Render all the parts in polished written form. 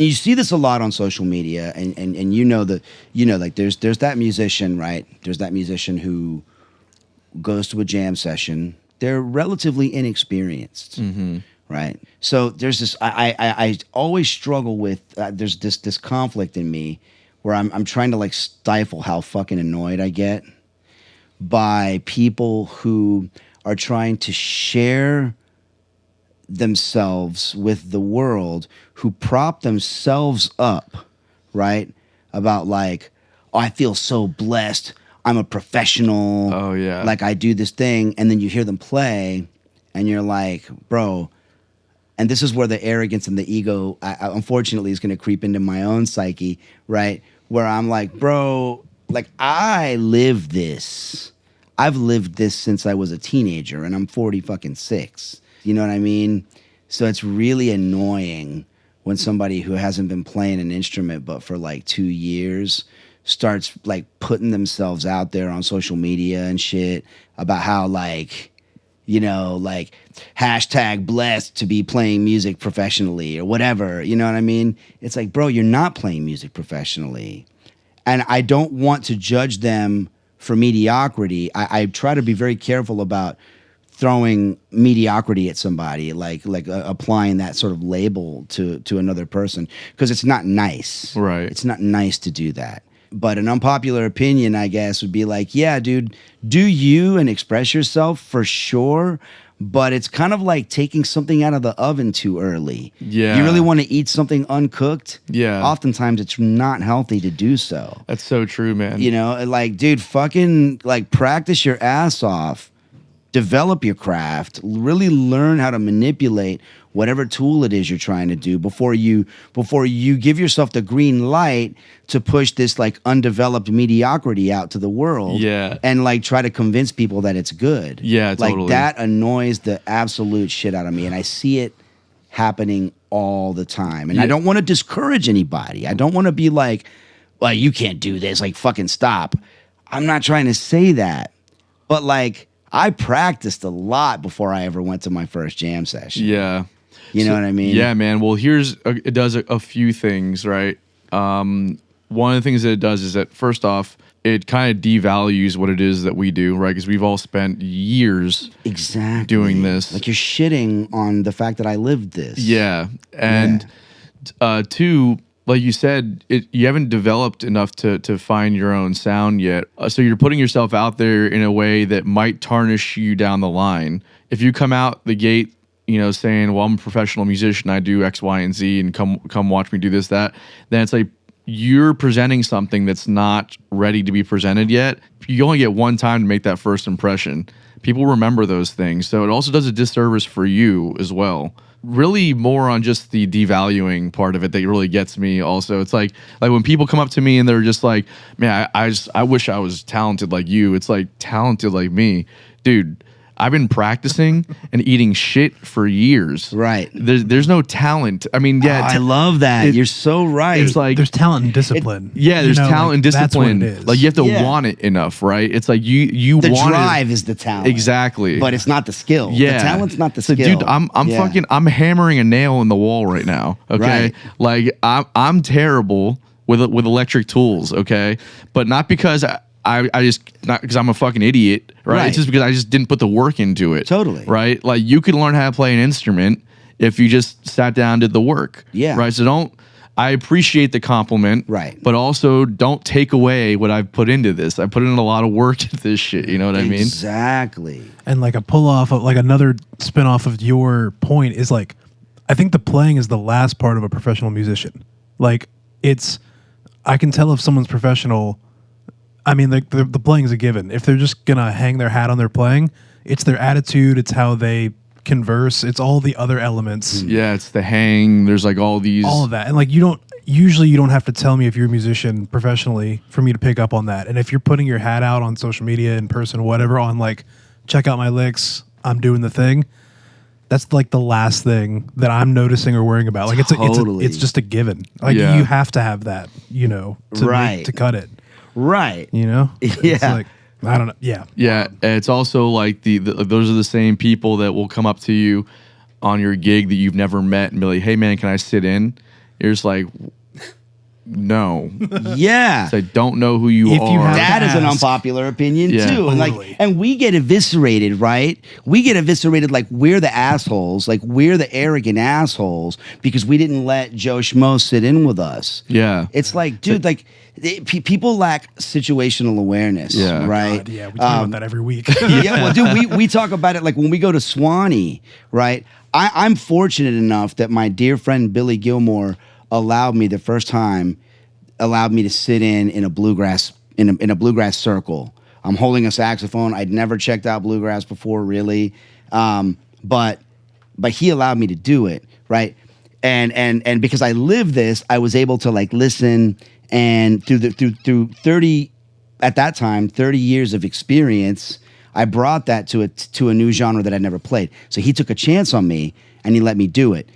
you see this a lot on social media, and you know that, like there's that musician, right? There's that musician who goes to a jam session. They're relatively inexperienced, right? So there's this. I always struggle with. There's this conflict in me where I'm trying to like stifle how fucking annoyed I get by people who are trying to share themselves with the world, who prop themselves up, right? About like, oh, I feel so blessed. I'm a professional. Oh, yeah. Like I do this thing. And then you hear them play and you're like, bro. And this is where the arrogance and the ego, unfortunately, is going to creep into my own psyche, right? Where I'm like, bro, like I live this. I've lived this since I was a teenager and I'm 46. You know what I mean? So it's really annoying when somebody who hasn't been playing an instrument but for like 2 years starts like putting themselves out there on social media and shit about how like, like hashtag blessed to be playing music professionally or whatever. You know what I mean? It's like, bro, you're not playing music professionally. And I don't want to judge them for mediocrity. I try to be very careful about throwing mediocrity at somebody, like applying that sort of label to another person, because it's not nice. Right. It's not nice to do that. But an unpopular opinion, I guess, would be like, yeah, dude, do you and express yourself for sure. But it's kind of like taking something out of the oven too early. Yeah. You really want to eat something uncooked? Yeah. Oftentimes it's not healthy to do so. That's so true, man. Like, dude, fucking like practice your ass off. Develop your craft, really learn how to manipulate whatever tool it is you're trying to do before you give yourself the green light to push this like undeveloped mediocrity out to the world. Yeah. And like try to convince people that it's good. Yeah, totally. Like that annoys the absolute shit out of me. And I see it happening all the time. And I don't want to discourage anybody. I don't want to be like, well, you can't do this. Like, fucking stop. I'm not trying to say that. But like, I practiced a lot before I ever went to my first jam session. Yeah. You know what I mean? Yeah, man. Well, it does a few things, right? One of the things that it does is that, first off, it kind of devalues what it is that we do, right? Because we've all spent years doing this. Like, you're shitting on the fact that I lived this. Yeah. And two, like you said, you haven't developed enough to find your own sound yet. So you're putting yourself out there in a way that might tarnish you down the line. If you come out the gate, saying, well, I'm a professional musician, I do X, Y, and Z, and come watch me do this, that, then it's like you're presenting something that's not ready to be presented yet. You only get one time to make that first impression. People remember those things. So it also does a disservice for you as well. Really more on just the devaluing part of it that really gets me also. It's like when people come up to me and they're just like, man, I wish I was talented like you. It's like, talented like me. Dude, I've been practicing and eating shit for years. Right. There's no talent. I mean, yeah. I love that. You're so right. It's like, there's talent and discipline. There's talent and discipline. That's what it is. Like, you have to want it enough, right? It's like you the want drive it. Is the talent. Exactly. But it's not the skill. Yeah. The talent's not the so, skill. Dude, I'm hammering a nail in the wall right now. Okay. Right. Like, I'm terrible with electric tools. Okay. But not because not because I'm a fucking idiot, right? It's just because I just didn't put the work into it. Totally. Right? Like, you could learn how to play an instrument if you just sat down and did the work. Yeah. Right? So I appreciate the compliment. Right. But also don't take away what I've put into this. I put in a lot of work into this shit. You know what I mean? Exactly. And like a pull off of like another spin off of your point is like, I think the playing is the last part of a professional musician. Like, I can tell if someone's professional. I mean, the playing is a given. If they're just going to hang their hat on their playing, it's their attitude, it's how they converse, it's all the other elements. Yeah, it's the hang, there's like all of that. And like, you don't have to tell me if you're a musician professionally for me to pick up on that. And if you're putting your hat out on social media, in person, whatever, on like, check out my licks, I'm doing the thing, that's like the last thing that I'm noticing or worrying about. Like, it's just a given. Like, you have to have that, to cut it. Right. Yeah. It's like, I don't know. Yeah. Yeah. And it's also like those are the same people that will come up to you on your gig that you've never met and be like, hey man, can I sit in? you're just like, no. Yeah. I don't know who you If are. you have That to is an ask. unpopular opinion Yeah. too. And Totally. and we get eviscerated, right? We get eviscerated like we're the assholes, like we're the arrogant assholes because we didn't let Joe Schmo sit in with us. Yeah. It's like, dude, like people lack situational awareness, Yeah. right? God, yeah, we talk about that every week. Yeah, well, dude, we talk about it like when we go to Swanee, right? I'm fortunate enough that my dear friend Billy Gilmore allowed me the first time, allowed me to sit in a bluegrass in a bluegrass circle. I'm holding a saxophone. I'd never checked out bluegrass before, really, but he allowed me to do it, right? And because I lived this, I was able to like listen and through 30 at that time 30 years of experience. I brought that to a new genre that I'd never played. So he took a chance on me and he let me do it.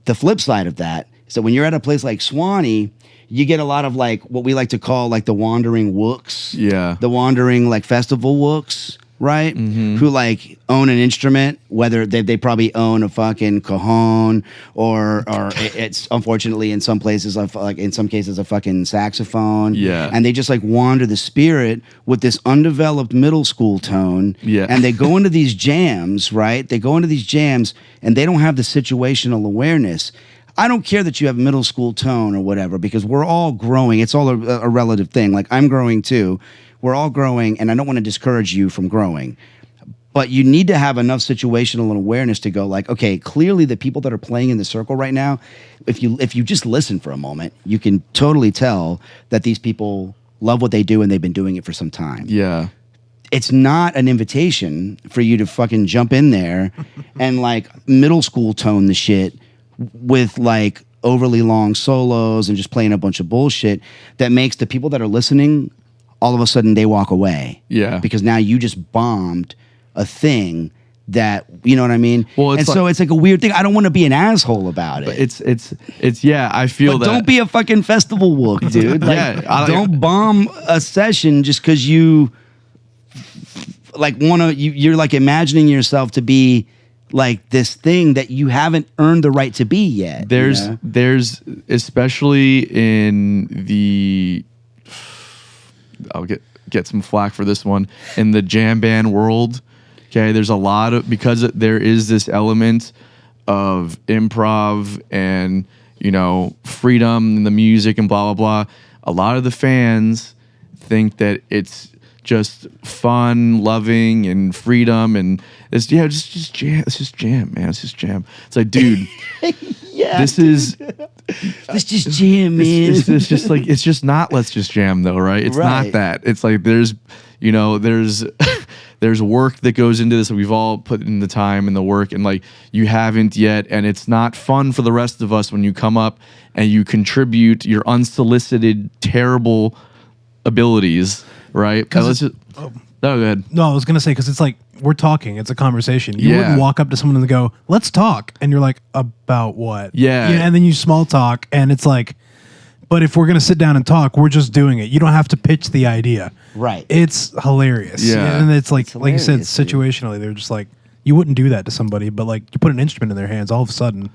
The flip side of that is that when you're at a place like Swanee, you get a lot of like what we like to call like the wandering wooks. Yeah. The wandering like festival wooks, right? Who like own an instrument, whether they probably own a fucking cajon or it's unfortunately in some places like in some cases a fucking saxophone. Yeah. And they just like wander the spirit with this undeveloped middle school tone. Yeah. And they go into these jams, right? They go into these jams and they don't have the situational awareness. I don't care that you have middle school tone or whatever because we're all growing. It's all a relative thing. Like I'm growing too. We're all growing, and I don't want to discourage you from growing. But you need to have enough situational awareness to go like, okay, clearly the people that are playing in the circle right now, if you just listen for a moment, you can totally tell that these people love what they do and they've been doing it for some time. Yeah. It's not an invitation for you to fucking jump in there and like middle school tone the shit with like overly long solos and just playing a bunch of bullshit that makes the people that are listening, all of a sudden they walk away. Yeah. Because now you just bombed a thing that, you know what I mean? Well, it's so it's like a weird thing. I don't want to be an asshole about it. It's yeah, I feel But that. don't be a fucking festival wook, dude. Like, Yeah, don't bomb a session just because you like you're like imagining yourself to be like this thing that you haven't earned the right to be yet. There's especially in the I'll get some flack for this one in the jam band world. Okay, there's a lot of because there is this element of improv and freedom in the music and blah blah blah. A lot of the fans think that it's just fun, loving, and freedom, and it's just jam. It's just jam, man. It's just jam. It's like, dude, Yeah, this is let's just jam, man. it's just like it's just not let's just jam though, right? It's Right. not that. It's like there's there's work that goes into this, and we've all put in the time and the work, and like you haven't yet, and it's not fun for the rest of us when you come up and you contribute your unsolicited, terrible abilities, right? Let's just no, go ahead. No, I was gonna say because it's like we're talking. It's a conversation. You Yeah. wouldn't walk up to someone and go, "Let's talk," and you're like, "About what?" Yeah. and then you small talk, and it's like, but if we're gonna sit down and talk, we're just doing it. You don't have to pitch the idea. Right. It's hilarious. Yeah. and it's like It's you said, hilarious, dude. situationally, they're just like you wouldn't do that to somebody, but like you put an instrument in their hands, all of a sudden,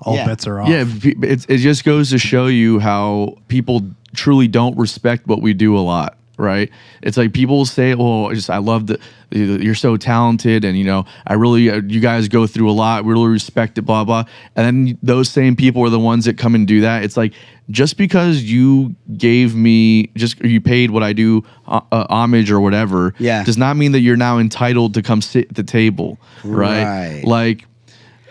all Yeah. bets are off. Yeah, it just goes to show you how people truly don't respect what we do a lot, right? It's like people say, "Oh, I love that you're so talented, and I really, you guys go through a lot. We really respect it, blah blah." And then those same people are the ones that come and do that. It's like just because you gave me, you paid what I do homage or whatever, Yeah. does not mean that you're now entitled to come sit at the table, right? Right. Like.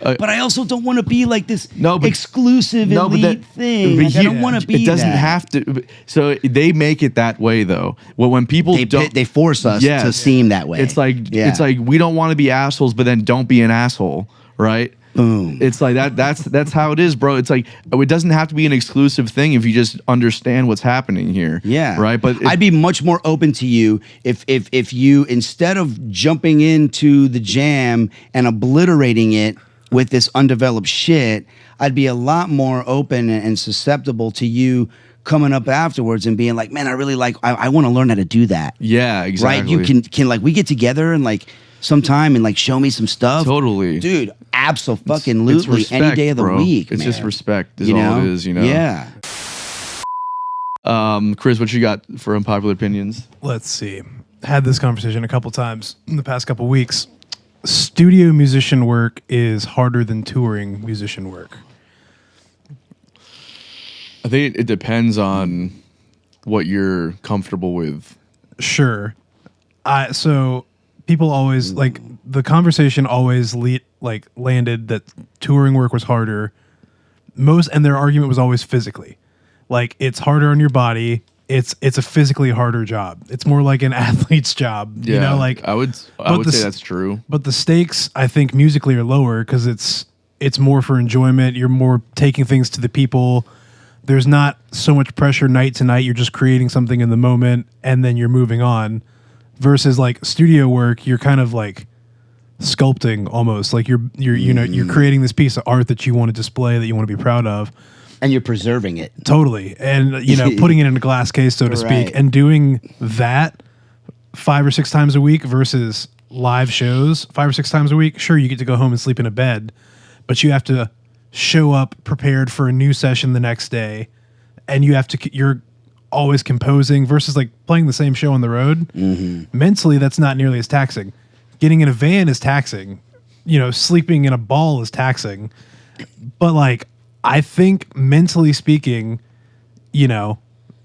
But I also don't want to be like this No, but- exclusive elite thing. but Like, I don't want to be It doesn't that. have to. So they make it that way, though. Well, when people They force us Yes. to seem that way. it's like Yeah. it's like we don't want to be assholes, but then don't be an asshole, right? Boom. It's like that. That's how it is, bro. It's like it doesn't have to be an exclusive thing if you just understand what's happening here. Yeah. Right. But I'd be much more open to you if you, instead of jumping into the jam and obliterating it with this undeveloped shit, I'd be a lot more open and susceptible to you coming up afterwards and being like, man, I really I want to learn how to do that. yeah, exactly. Right? You can like we get together and like some time and like show me some stuff. Totally. Dude, It's absolutely. respect, Any day of the bro. week. It's man. just respect is all it is, you know? Yeah. Chris, what you got for unpopular opinions? Let's see. Had this conversation a couple times in the past couple weeks. Studio musician work is harder than touring musician work. I think it depends on what you're comfortable with. Sure. So people always like the conversation always landed that touring work was harder. And their argument was always physically. Like it's harder on your body. It's a physically harder job. It's more like an athlete's job. Yeah, You know, like I would say that's true. But the stakes, I think, musically are lower because it's more for enjoyment. You're more taking things to the people. There's not so much pressure night to night. You're just creating something in the moment and then you're moving on. Versus like studio work, you're kind of like sculpting almost. Like you're creating this piece of art that you want to display, that you want to be proud of. And you're preserving it. Totally. And putting it in a glass case, so to speak, and doing that 5 or 6 times a week versus live shows 5 or 6 times a week. Sure, you get to go home and sleep in a bed, but you have to show up prepared for a new session the next day, and you're always composing versus like playing the same show on the road. Mentally, that's not nearly as taxing. Getting in a van is taxing. Sleeping in a ball is taxing. But like, I think mentally speaking, the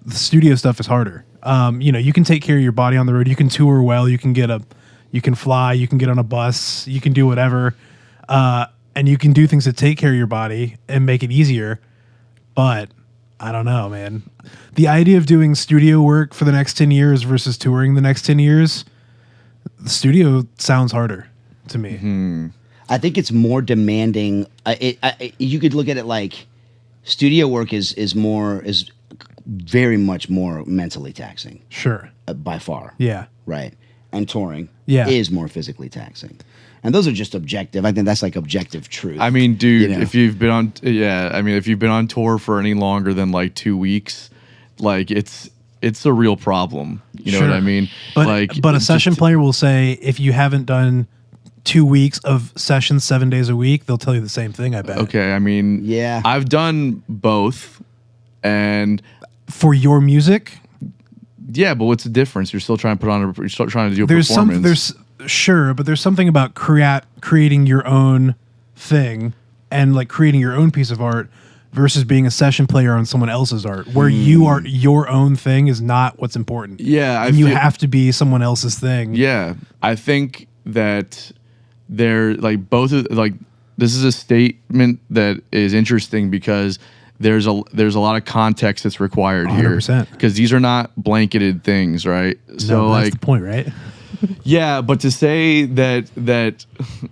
studio stuff is harder. You can take care of your body on the road. You can tour well. You can fly. You can get on a bus. You can do whatever. And you can do things to take care of your body and make it easier. But I don't know, man. The idea of doing studio work for the next 10 years versus touring the next 10 years, the studio sounds harder to me. Mm-hmm. I think it's more demanding. You could look at it like studio work is very much more mentally taxing. Sure. By far. Yeah. Right. And touring Yeah. is more physically taxing. And those are just objective. I think that's like objective truth. I mean, dude, if you've been on tour for any longer than like 2 weeks, like it's a real problem. You know what I mean? But a session player will say if you haven't done 2 weeks of sessions 7 days a week, they'll tell you the same thing, I bet. Okay, I mean, yeah, I've done both, and for your music, yeah, but what's the difference? You're still trying to you're still trying to do a performance. But there's something about creating your own thing and like creating your own piece of art versus being a session player on someone else's art, where you are your own thing is not what's important. Yeah, you have to be someone else's thing. Yeah, I think that they're like both like this is a statement that is interesting because there's a lot of context that's required 100%. here because these are not blanketed things, right? So that's the point, right? Yeah, but to say but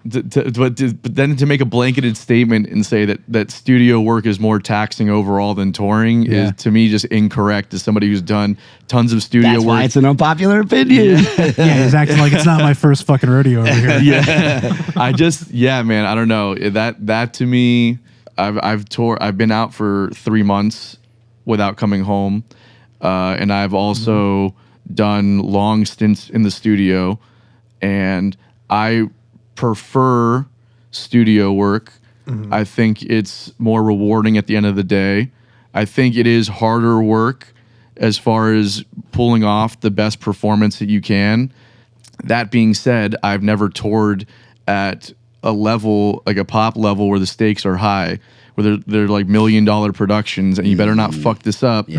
then to make a blanketed statement and say that studio work is more taxing overall than touring is to me just incorrect. As somebody who's done tons of studio that's work, why it's an unpopular opinion. Yeah, he's acting like it's not my first fucking rodeo over here. Yeah, man, I don't know that to me. I've been out for 3 months without coming home, and I've also done long stints in the studio, and I prefer studio work. I think it's more rewarding at the end of the day. I think it is harder work as far as pulling off the best performance that you can. That being said, I've never toured at a level, like a pop level, where the stakes are high, where they're like $1 million productions, and you better not fuck this up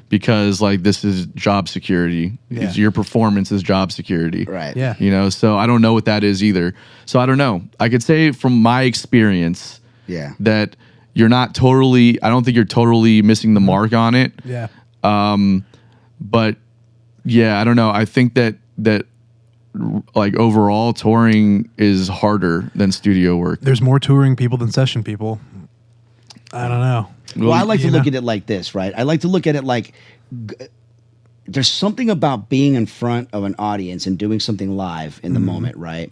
because like this is job security. Yeah. Your performance is job security. Right. Yeah. So I don't know what that is either. So I don't know. I could say from my experience that I don't think you're totally missing the mark on it. Yeah. But yeah, I don't know. I think that like overall touring is harder than studio work. There's more touring people than session people. I don't know. Well, I like to look at it like this, right? I like to look at it like there's something about being in front of an audience and doing something live in the moment, right?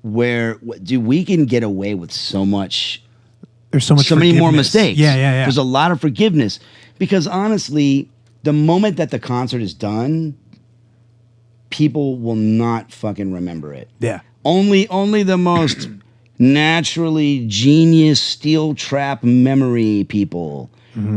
Where we can get away with so much. There's so many more mistakes. Yeah. There's a lot of forgiveness because honestly, the moment that the concert is done, people will not fucking remember it. Yeah. Only the most naturally genius steel trap memory people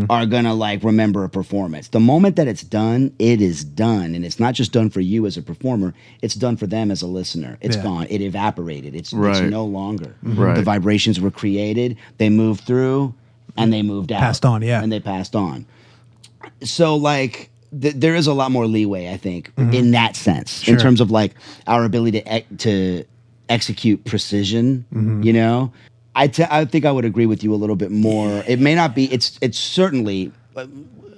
are gonna like remember a performance. The moment that it's done, it is done, and it's not just done for you as a performer. It's done for them as a listener. It's gone. It evaporated. It's no longer. Right. The vibrations were created. They moved through, and they moved out. Passed on, yeah. And they passed on. So like. There is a lot more leeway, I think, in that sense, in terms of like our ability to execute precision. You know, I think I would agree with you a little bit more. It may not be. It's certainly.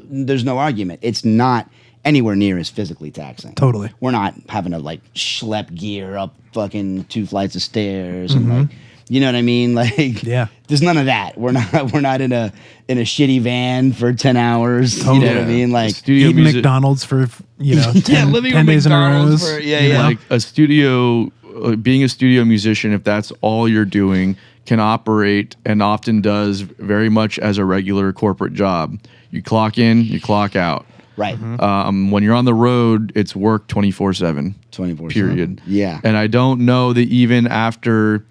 There's no argument. It's not anywhere near as physically taxing. Totally. We're not having to like schlep gear up fucking 2 flights of stairs and like. You know what I mean? Like, there's none of that. We're not in a shitty van for 10 hours. Totally. You know what I mean? Like eating McDonald's for 10, living 10 with days McDonald's in a row. yeah. Like a studio, being a studio musician, if that's all you're doing, can operate and often does very much as a regular corporate job. You clock in, you clock out. Right. When you're on the road, it's work 24/7. 24/7. Period. Yeah. And I don't know that even after,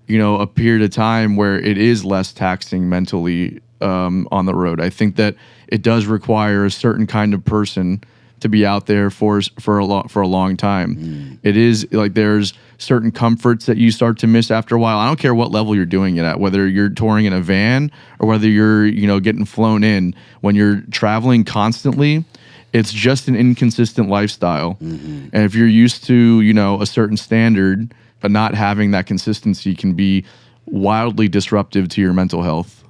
a period of time where it is less taxing mentally on the road, I think that it does require a certain kind of person to be out there for a long time. It is like there's certain comforts that you start to miss after a while. I don't care what level you're doing it at, whether you're touring in a van or whether you're getting flown in. When you're traveling constantly, it's just an inconsistent lifestyle. And if you're used to a certain standard, but not having that consistency can be wildly disruptive to your mental health.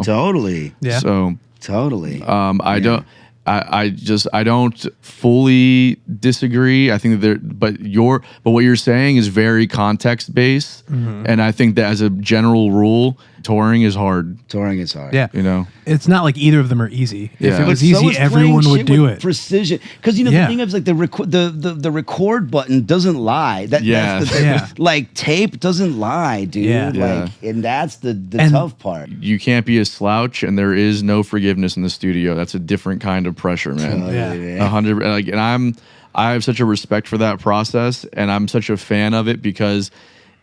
Totally. Yeah. So totally. I don't fully disagree. I think that but what you're saying is very context based, and I think that as a general rule, touring is hard. Touring is hard. Yeah. It's not like either of them are easy. If Yeah. it was But easy, is everyone playing would shit do with it. precision, because the thing is like the record button doesn't lie. That's the thing. Like tape doesn't lie, dude. Yeah. Like, and that's the And- tough part. You can't be a slouch, and there is no forgiveness in the studio. That's a different kind of pressure, man. Totally, 100. Like, and I have such a respect for that process, and I'm such a fan of it because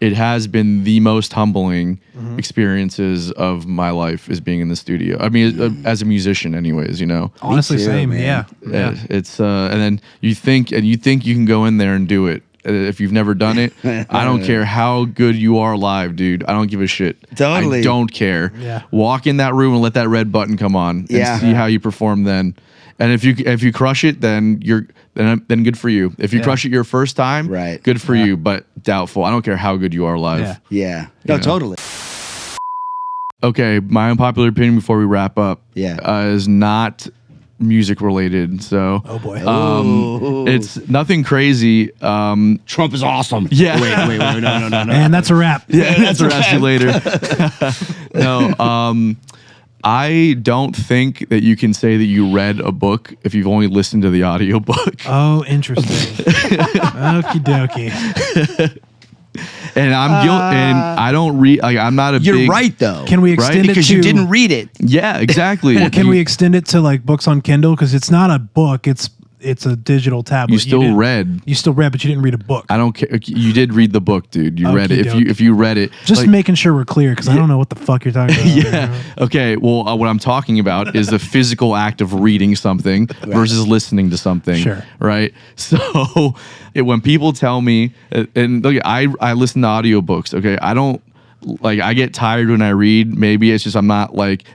it has been the most humbling experiences of my life is being in the studio. I mean, as a musician, anyways. Honestly, too, same. man. Yeah. It's and then you think you can go in there and do it. If you've never done it, I don't care how good you are live, dude. I don't give a shit. Totally. I don't care. Yeah. Walk in that room and let that red button come on and see how you perform then. And if you crush it, then then good for you. If you crush it your first time, Right. good for you, but doubtful. I don't care how good you are live. Yeah. Yeah. No, totally. Okay, my unpopular opinion before we wrap up is not music related. So Oh boy. it's nothing crazy. Trump is awesome. Yeah. Wait. No. And that's a wrap. Yeah, that's a wrap you later. No, I don't think that you can say that you read a book if you've only listened to the audiobook. Oh, interesting. Okie dokie. And I'm guilty, and I don't read. Like, I'm not a. You're big, right though. Can we extend it because to? you didn't read it. Yeah, exactly. Can we extend it to like books on Kindle? Because it's not a book. It's a digital tablet. You still didn't- read. You still read, but you didn't read a book. I don't care. You did read the book, dude. You read it. Okey-doke. If you read it, Just like, making sure we're clear, because I don't know what the fuck you're talking about. Yeah. Okay. Well, what I'm talking about is the physical act of reading something versus listening to something. Sure. Right. So when people tell me, and look, I listen to audiobooks. Okay. I don't. Like, I get tired when I read. Maybe it's just I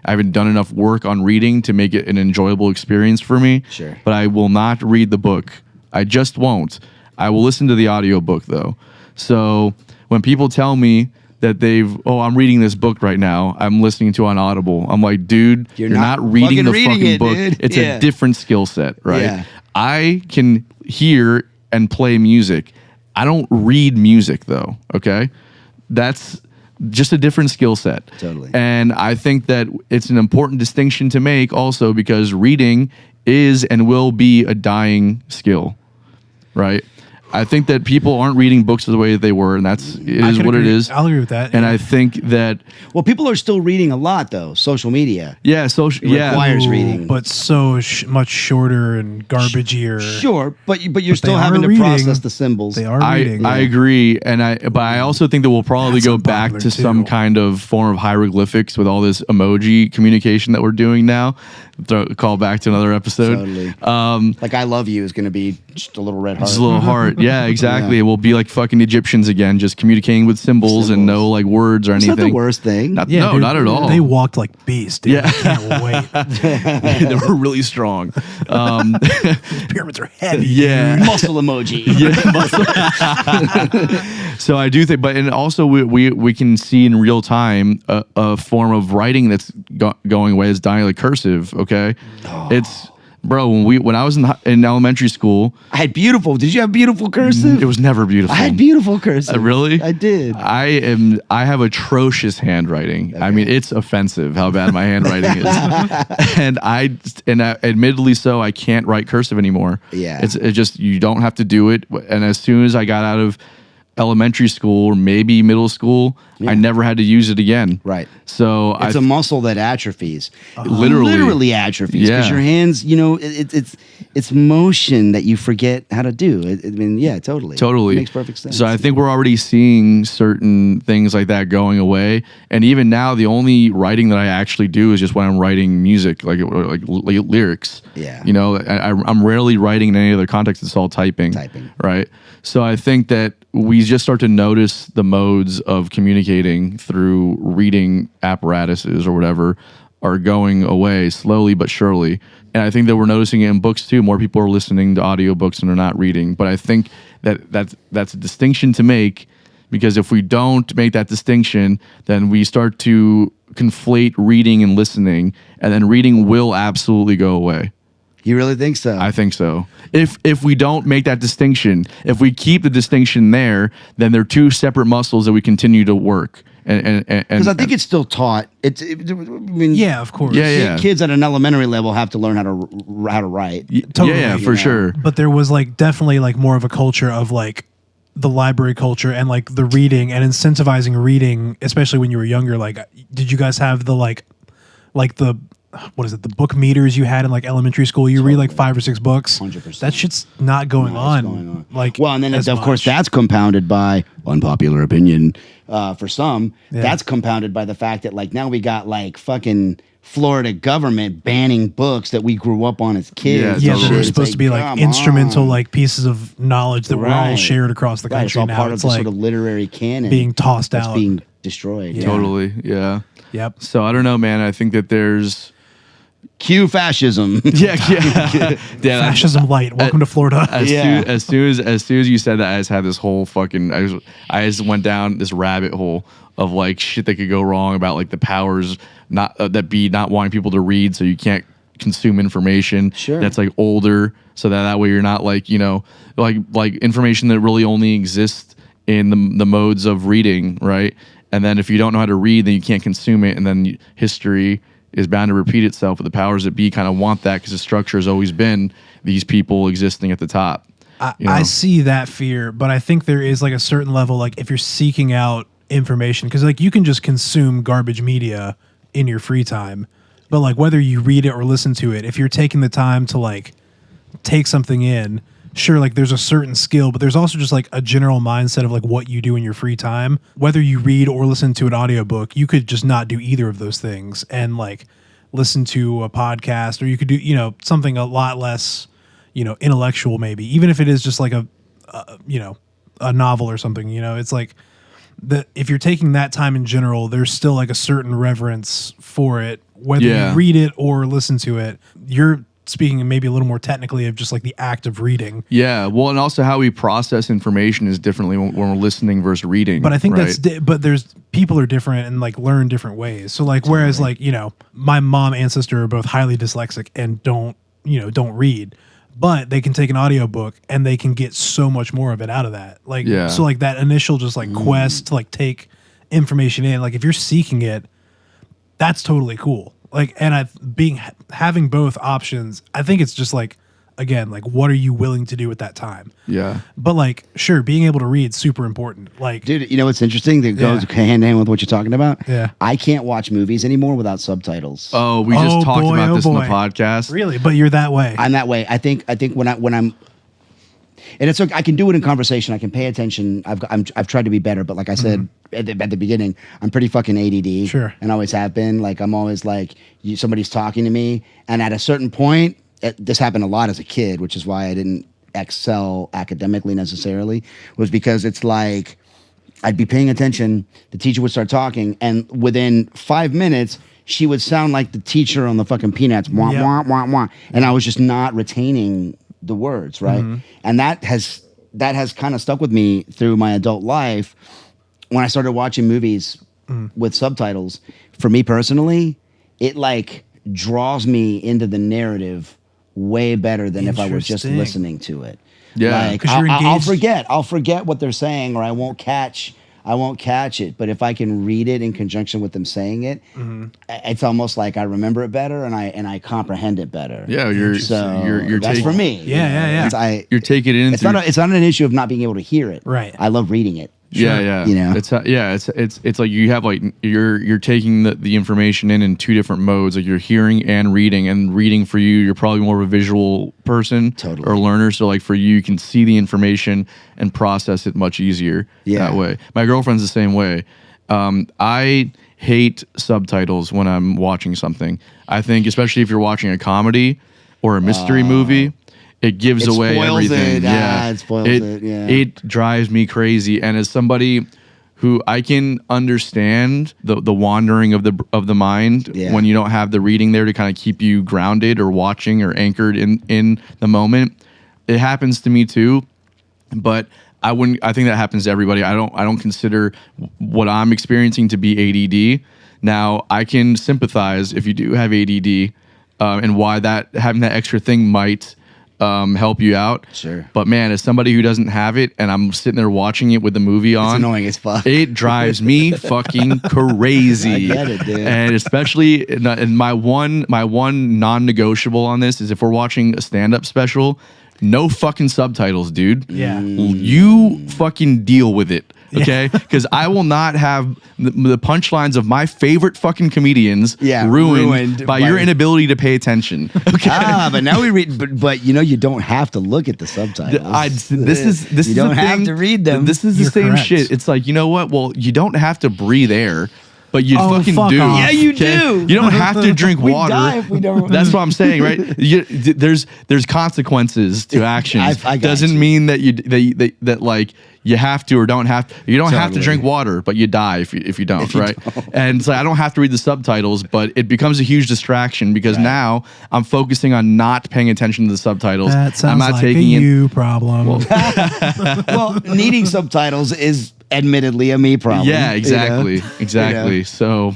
haven't done enough work on reading to make it an enjoyable experience for me. Sure. But I will not read the book. I just won't. I will listen to the audiobook though. So when people tell me that I'm reading this book right now, I'm listening to on Audible, I'm like, dude, you're not reading the fucking book. Dude. It's a different skill set, right? Yeah. I can hear and play music. I don't read music though, okay? That's just a different skill set. Totally. And I think that it's an important distinction to make also because reading is and will be a dying skill, right? I think that people aren't reading books the way that they were, and it is what it is. I'll agree with that. And I think that Well, people are still reading a lot though. Social media. social requires reading. but so much shorter and garbagier. Sure, but you're still they having to are reading. process the symbols. They are reading. I agree, but I also think that we'll probably That's go back unpopular, to some too. kind of form of hieroglyphics with all this emoji communication that we're doing now. Call back to another episode. Totally. Like I love you is going to be just a little red heart. Just a little heart. Yeah, exactly. We'll be like fucking Egyptians again, just communicating with symbols and no like words or It's anything. not the worst thing. No, dude, not at all. They walked like beasts, dude. Yeah. I can't wait. They were really strong. These pyramids are heavy. Yeah. Muscle emoji. So I do think, and also we can see in real time a form of writing that's going away. It's dying, like cursive. Okay, it's bro. When I was in elementary school, I had beautiful. Did you have beautiful cursive? it was never beautiful. I had beautiful cursive. Really? I did. I have atrocious handwriting. I mean, it's offensive how bad my handwriting is. and admittedly so, I can't write cursive anymore. Yeah. It's just, you don't have to do it. And as soon as I got out of elementary school or maybe middle school, I never had to use it again. Right. So It's a muscle that atrophies. Literally atrophies. Because Yeah. your hands, it's motion that you forget how to do. I mean, yeah, totally. Totally. It makes perfect sense. So I think we're already seeing certain things like that going away. And even now, the only writing that I actually do is just when I'm writing music, like lyrics. Yeah. I'm rarely writing in any other context. It's all typing. Right. So I think that we just start to notice the modes of communicating through reading apparatuses or whatever are going away slowly but surely. And I think that we're noticing it in books too. More people are listening to audiobooks and they're not reading. But I think that's a distinction to make, because if we don't make that distinction, then we start to conflate reading and listening, and then reading will absolutely go away. You really think so? I think so. If we don't make that distinction, if we keep the distinction there, then they're two separate muscles that we continue to work. Because I think it's still taught. Yeah, of course. Yeah. Kids at an elementary level have to learn how to write. Totally, yeah, for sure. But there was like definitely like more of a culture of like the library culture and like the reading and incentivizing reading, especially when you were younger. Like, did you guys have the like the what is it, the book meters you had in like elementary school? You read like 5 or 6 books. 100%. That shit's not going on. Like, well, and then as of course much. that's compounded by unpopular opinion for some. Yeah. That's compounded by the fact that like now we got like fucking Florida government banning books that we grew up on as kids. Yeah, Totally. they're It's supposed to be like come instrumental on. like pieces of knowledge that were all Right. shared across the Right, it's country. all Now part of it's the like sort of literary canon being tossed that's out. being destroyed. Yeah. Totally. Yeah. Yep. So I don't know, man. I think that there's Cue fascism. yeah. Fascism light. Welcome to Florida. As soon as you said that, I just had this whole fucking. I just went down this rabbit hole of like shit that could go wrong about like the powers not wanting people to read, so you can't consume information that's like older, so that way you're not like like information that really only exists in the modes of reading, right? And then if you don't know how to read, then you can't consume it, and then history is bound to repeat itself. But the powers that be kind of want that because the structure has always been these people existing at the top. I see that fear, but I think there is like a certain level, like if you're seeking out information, because like you can just consume garbage media in your free time, but like whether you read it or listen to it, if you're taking the time to like take something in, sure, like there's a certain skill, but there's also just like a general mindset of like what you do in your free time. Whether you read or listen to an audiobook, you could just not do either of those things and like listen to a podcast, or you could do, something a lot less, intellectual maybe, even if it is just like a novel or something, it's like if you're taking that time in general, there's still like a certain reverence for it, whether you read it or listen to it. You're speaking maybe a little more technically of just like the act of reading. Yeah, well, and also how we process information is differently when we're listening versus reading. But I think right? but there's people are different and like learn different ways. So like, whereas like, my mom and sister are both highly dyslexic and don't read, but they can take an audiobook and they can get so much more of it out of that. Like, so like that initial just like quest to like take information in, like if you're seeking it, that's totally cool. Like, and having both options, I think it's just like again, like what are you willing to do at that time? Yeah. But like, sure, being able to read super important. Like, Dude, you know what's interesting that goes Yeah. hand in hand with what you're talking about? Yeah. I can't watch movies anymore without subtitles. Oh, we just Oh, talked boy, about oh, this in the boy. podcast. really, but you're that way. I'm that way. I think when I'm, and it's okay, I can do it in conversation. I can pay attention. I've tried to be better, but like I said at the beginning, I'm pretty fucking ADD. Sure. And always have been. Like I'm always like somebody's talking to me, and at a certain point, this happened a lot as a kid, which is why I didn't excel academically necessarily. Was because it's like I'd be paying attention. The teacher would start talking, and within 5 minutes, she would sound like the teacher on the fucking Peanuts. Wah, Yep. wah, wah, wah. And I was just not retaining the words, right? And that has kind of stuck with me through my adult life. When I started watching movies with subtitles, for me personally, it like draws me into the narrative way better than if I was just Interesting. listening to it. Yeah. Like 'Cause you're I'll engaged. forget what they're saying, or I won't catch it. But if I can read it in conjunction with them saying it, it's almost like I remember it better and I comprehend it better. Yeah, you're that's taking, for me. Yeah. You're taking it in. It's not an issue of not being able to hear it. Right. I love reading it. Yeah, yeah. You know? It's like you have like you're taking the information in two different modes. Like you're hearing and reading. And reading for you're probably more of a visual person Totally. or learner. So like for you can see the information and process it much easier that way. My girlfriend's the same way. I hate subtitles when I'm watching something. I think especially if you're watching a comedy or a mystery movie. It gives It away spoils everything. it. Yeah, It spoils it. Yeah. It drives me crazy. And as somebody who I can understand the wandering of the mind Yeah. when you don't have the reading there to kind of keep you grounded or watching or anchored in the moment. It happens to me too, but I think that happens to everybody. I don't consider what I'm experiencing to be ADD. Now I can sympathize if you do have ADD and why having that extra thing might help you out. Sure. But man, as somebody who doesn't have it and I'm sitting there watching it with the movie on, It's annoying as fuck. it drives me fucking crazy. I get it, dude. And especially and my one non-negotiable on this is if we're watching a stand-up special, no fucking subtitles, dude. Yeah. You fucking deal with it. Okay, because I will not have the punchlines of my favorite fucking comedians ruined by your inability to pay attention. Okay, but now we read. But you don't have to look at the subtitles. This you is don't the have thing. to read them. This is the You're same correct. shit. It's like, you know what? Well, you don't have to breathe air, but you Oh, fucking fuck do. off. Yeah, you okay? do. You don't have to drink We water. die if we don't. That's what I'm saying, right? There's consequences to actions. I got Doesn't you. mean that that like you have to or don't have. You don't have to Totally. drink water, but you die if you don't, right? And so I don't have to read the subtitles, but it becomes a huge distraction because now I'm focusing on not paying attention to the subtitles. That sounds I'm not like taking a in. you problem. Well, needing subtitles is admittedly a me problem. Yeah, you know? exactly. You know? So